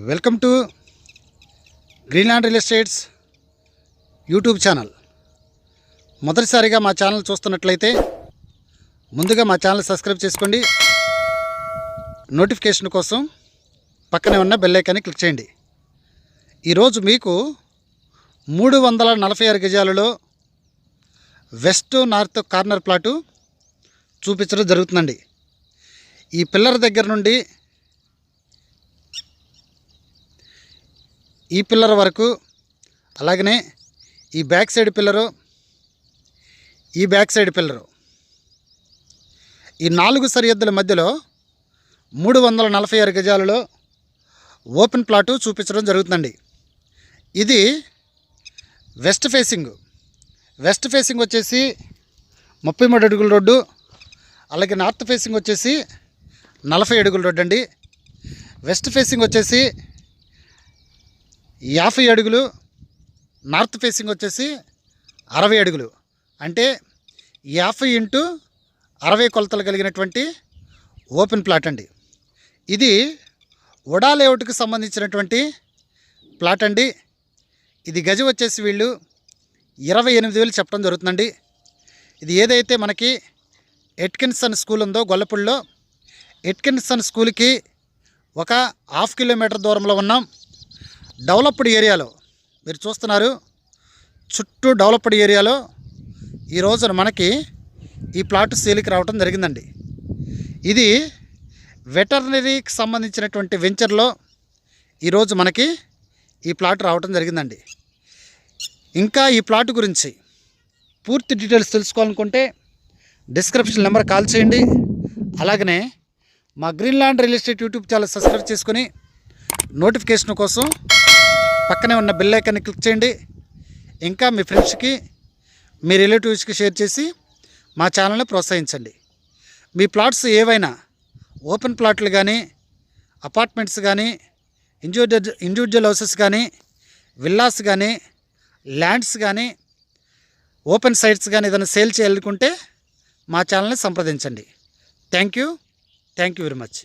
Welcome to Greenland real estates YouTube channel. మొదటిసారిగా మా channel చూస్తున్నట్లయితే ముందుగా మా ఛానల్ సబ్స్క్రైబ్ చేసుకోండి. నోటిఫికేషన్ కోసం పక్కనే ఉన్న బెల్ ఐకాన్ని క్లిక్ చేయండి. ఈరోజు మీకు 346 గజాలలో వెస్ట్ నార్త్ కార్నర్ ప్లాటు చూపించడం జరుగుతుందండి. ఈ పిల్లర్ దగ్గర నుండి ఈ పిల్లర్ వరకు, అలాగనే ఈ బ్యాక్ సైడ్ పిల్లరు, ఈ బ్యాక్ సైడ్ పిల్లరు, ఈ 4 సరిహద్దుల మధ్యలో 346 గజాలలో ఓపెన్ ప్లాటు చూపించడం జరుగుతుందండి. ఇది వెస్ట్ ఫేసింగ్ వచ్చేసి 33 అడుగుల రోడ్డు, అలాగే నార్త్ ఫేసింగ్ వచ్చేసి 40 అడుగుల రోడ్డు అండి. వెస్ట్ ఫేసింగ్ వచ్చేసి 50 అడుగులు, నార్త్ ఫేసింగ్ వచ్చేసి 60 అడుగులు, అంటే 50 × 60 కొలతలు కలిగినటువంటి ఓపెన్ ప్లాట్ అండి. ఇది వడా లేఅవుట్కి సంబంధించినటువంటి ప్లాట్ అండి. ఇది గజం వచ్చేసి వీళ్ళు 28,000 చెప్పడం జరుగుతుందండి. ఇది ఏదైతే మనకి ఎట్కిన్సన్ స్కూల్ ఉందో గొల్లపూడిలో, ఎట్కిన్సన్ స్కూల్కి ఒక 1/2 కిలోమీటర్ దూరంలో ఉన్నాం. డెవలప్డ్ ఏరియాలో మీరు చూస్తున్నారు, చుట్టూ డెవలప్డ్ ఏరియాలో ఈ రోజున మనకి ఈ ప్లాట్ సేల్కి రావడం జరిగిందండి. ఇది వెటర్నరీకి సంబంధించినటువంటి వెంచర్లో ఈరోజు మనకి ఈ ప్లాట్ రావడం జరిగిందండి. ఇంకా ఈ ప్లాట్ గురించి పూర్తి డీటెయిల్స్ తెలుసుకోవాలనుకుంటే డిస్క్రిప్షన్ నెంబర్ కాల్ చేయండి. అలాగనే మా Greenland real estate YouTube channel subscribe చేసుకుని నోటిఫికేషన్ కోసం పక్కనే ఉన్న బెల్ ఐకాన్ని క్లిక్ చేయండి. ఇంకా మీ ఫ్రెండ్స్కి, మీ రిలేటివ్స్కి షేర్ చేసి మా ఛానల్ని ప్రోత్సహించండి. మీ ప్లాట్స్ ఏవైనా ఓపెన్ ప్లాట్లు కానీ, అపార్ట్మెంట్స్ కానీ, ఇండివిజువల్ హౌసెస్ కానీ, విల్లాస్ కానీ, ల్యాండ్స్ కానీ, ఓపెన్ సైట్స్ కానీ ఏదైనా సేల్ చేయాలనుకుంటే మా ఛానల్ని సంప్రదించండి. Thank you very much.